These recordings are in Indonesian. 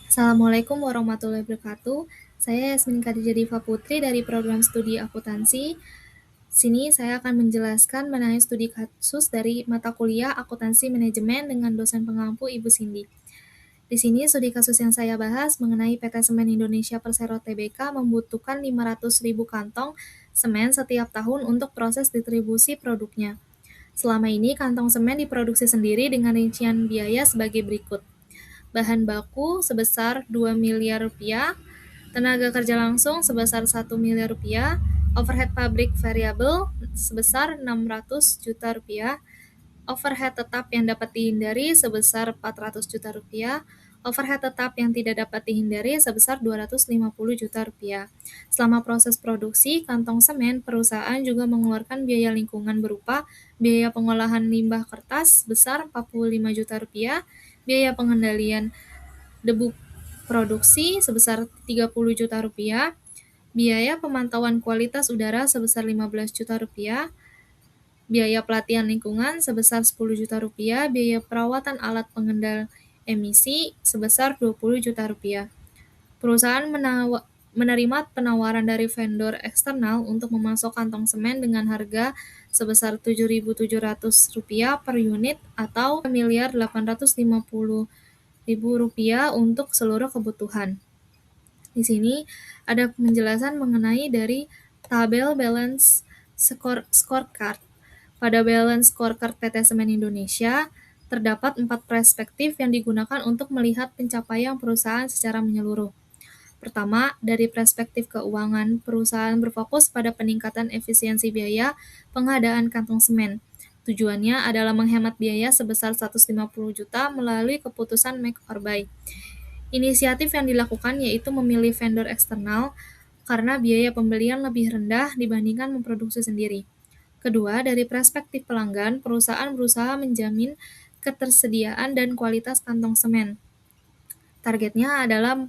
Assalamualaikum warahmatullahi wabarakatuh. Saya Yasmin Khadijah Diva Putri dari program studi akuntansi. Sini saya akan menjelaskan mengenai studi kasus dari mata kuliah akuntansi manajemen dengan dosen pengampu Ibu Cindy. Di sini studi kasus yang saya bahas mengenai PT Semen Indonesia Persero Tbk membutuhkan 500.000 kantong semen setiap tahun untuk proses distribusi produknya. Selama ini kantong semen diproduksi sendiri dengan rincian biaya sebagai berikut. Bahan baku sebesar 2 miliar rupiah, tenaga kerja langsung sebesar 1 miliar rupiah, overhead pabrik variabel sebesar 600 juta rupiah, overhead tetap yang dapat dihindari sebesar 400 juta rupiah, overhead tetap yang tidak dapat dihindari sebesar 250 juta rupiah. Selama proses produksi kantong semen, perusahaan juga mengeluarkan biaya lingkungan berupa biaya pengolahan limbah kertas sebesar 45 juta rupiah, biaya pengendalian debu produksi sebesar 30 juta rupiah, biaya pemantauan kualitas udara sebesar 15 juta rupiah, biaya pelatihan lingkungan sebesar 10 juta rupiah, biaya perawatan alat pengendal emisi sebesar 20 juta rupiah. Perusahaan menerima penawaran dari vendor eksternal untuk memasok kantong semen dengan harga sebesar Rp7.700 per unit atau Rp1.850.000 untuk seluruh kebutuhan. Di sini ada penjelasan mengenai dari tabel balance scorecard. Pada balance scorecard PT Semen Indonesia, terdapat 4 perspektif yang digunakan untuk melihat pencapaian perusahaan secara menyeluruh. Pertama, dari perspektif keuangan, perusahaan berfokus pada peningkatan efisiensi biaya pengadaan kantong semen. Tujuannya adalah menghemat biaya sebesar 150 juta melalui keputusan make or buy. Inisiatif yang dilakukan yaitu memilih vendor eksternal karena biaya pembelian lebih rendah dibandingkan memproduksi sendiri. Kedua, dari perspektif pelanggan, perusahaan berusaha menjamin ketersediaan dan kualitas kantong semen. Targetnya adalah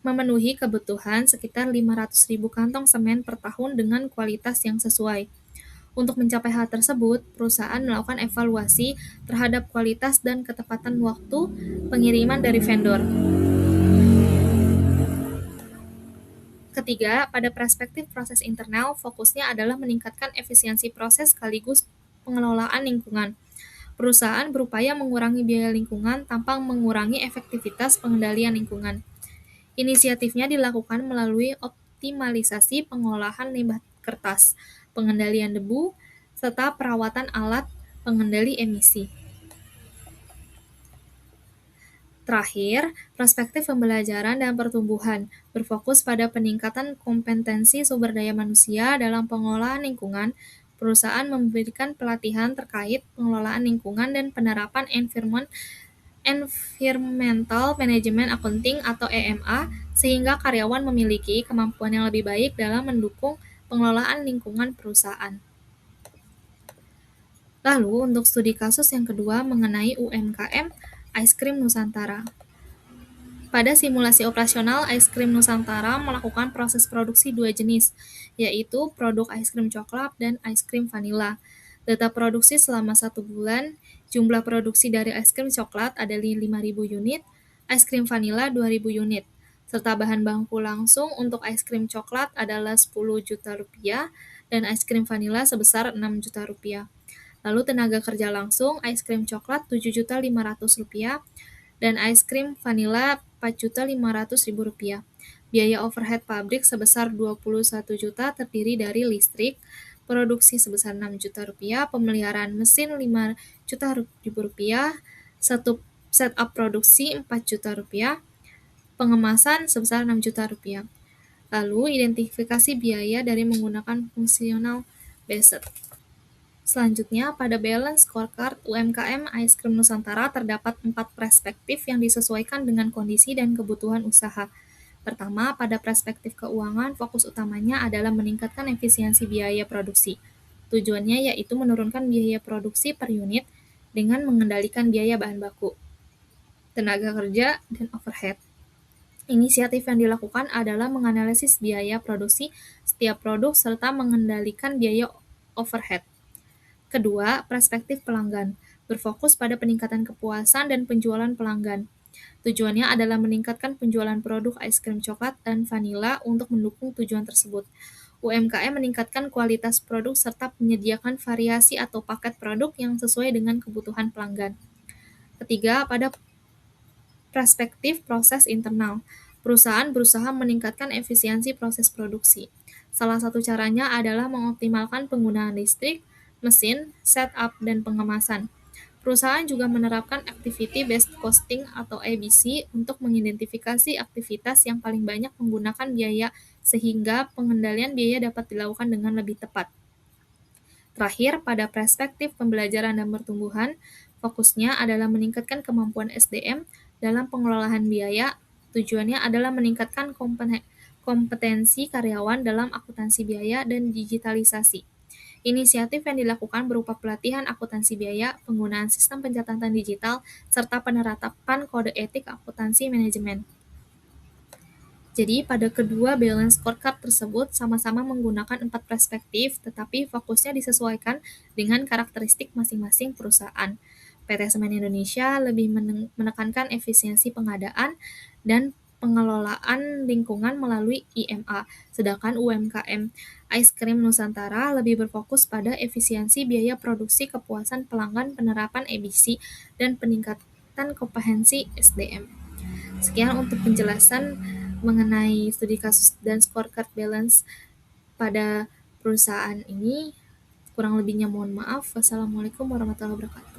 memenuhi kebutuhan sekitar 500.000 kantong semen per tahun dengan kualitas yang sesuai. Untuk mencapai hal tersebut, perusahaan melakukan evaluasi terhadap kualitas dan ketepatan waktu pengiriman dari vendor. Ketiga, pada perspektif proses internal, fokusnya adalah meningkatkan efisiensi proses sekaligus pengelolaan lingkungan. Perusahaan berupaya mengurangi biaya lingkungan tanpa mengurangi efektivitas pengendalian lingkungan. Inisiatifnya dilakukan melalui optimalisasi pengolahan limbah kertas, pengendalian debu, serta perawatan alat pengendali emisi. Terakhir, perspektif pembelajaran dan pertumbuhan berfokus pada peningkatan kompetensi sumber daya manusia dalam pengolahan lingkungan. Perusahaan memberikan pelatihan terkait pengelolaan lingkungan dan penerapan Environmental Management Accounting atau EMA, sehingga karyawan memiliki kemampuan yang lebih baik dalam mendukung pengelolaan lingkungan perusahaan. Lalu, untuk studi kasus yang kedua mengenai UMKM Ice Cream Nusantara. Pada simulasi operasional, Ice Cream Nusantara melakukan proses produksi dua jenis, yaitu produk ice cream coklat dan ice cream vanila. Data produksi selama 1 bulan, jumlah produksi dari ice cream coklat adalah 5.000 unit, ice cream vanila 2.000 unit, serta bahan baku langsung untuk ice cream coklat adalah 10 juta rupiah dan ice cream vanila sebesar 6 juta rupiah. Lalu tenaga kerja langsung, ice cream coklat 7.500.000 rupiah, dan ice cream vanila Rp4.500.000. Biaya overhead pabrik sebesar 21 juta terdiri dari listrik, produksi sebesar 6 juta rupiah, pemeliharaan mesin 5 juta rupiah, satu setup produksi 4 juta rupiah, pengemasan sebesar 6 juta rupiah. Lalu identifikasi biaya dari menggunakan fungsional based. Selanjutnya, pada balance scorecard UMKM Ice Cream Nusantara terdapat 4 perspektif yang disesuaikan dengan kondisi dan kebutuhan usaha. Pertama, pada perspektif keuangan, fokus utamanya adalah meningkatkan efisiensi biaya produksi. Tujuannya yaitu menurunkan biaya produksi per unit dengan mengendalikan biaya bahan baku, tenaga kerja, dan overhead. Inisiatif yang dilakukan adalah menganalisis biaya produksi setiap produk serta mengendalikan biaya overhead. Kedua, perspektif pelanggan, berfokus pada peningkatan kepuasan dan penjualan pelanggan. Tujuannya adalah meningkatkan penjualan produk es krim coklat dan vanila untuk mendukung tujuan tersebut. UMKM meningkatkan kualitas produk serta menyediakan variasi atau paket produk yang sesuai dengan kebutuhan pelanggan. Ketiga, pada perspektif proses internal, perusahaan berusaha meningkatkan efisiensi proses produksi. Salah satu caranya adalah mengoptimalkan penggunaan listrik, mesin, setup, dan pengemasan. Perusahaan juga menerapkan activity-based costing atau ABC untuk mengidentifikasi aktivitas yang paling banyak menggunakan biaya sehingga pengendalian biaya dapat dilakukan dengan lebih tepat. Terakhir, pada perspektif pembelajaran dan pertumbuhan, fokusnya adalah meningkatkan kemampuan SDM dalam pengelolaan biaya. Tujuannya adalah meningkatkan kompetensi karyawan dalam akuntansi biaya dan digitalisasi. Inisiatif yang dilakukan berupa pelatihan akuntansi biaya, penggunaan sistem pencatatan digital, serta penerapan kode etik akuntansi manajemen. Jadi, pada kedua balance scorecard tersebut sama-sama menggunakan 4 perspektif, tetapi fokusnya disesuaikan dengan karakteristik masing-masing perusahaan. PT Semen Indonesia lebih menekankan efisiensi pengadaan dan pengelolaan lingkungan melalui IMA, sedangkan UMKM Ice Cream Nusantara lebih berfokus pada efisiensi biaya produksi, kepuasan pelanggan, penerapan ABC, dan peningkatan kompetensi SDM. Sekian untuk penjelasan mengenai studi kasus dan scorecard balance pada perusahaan ini. Kurang lebihnya mohon maaf. Wassalamualaikum warahmatullahi wabarakatuh.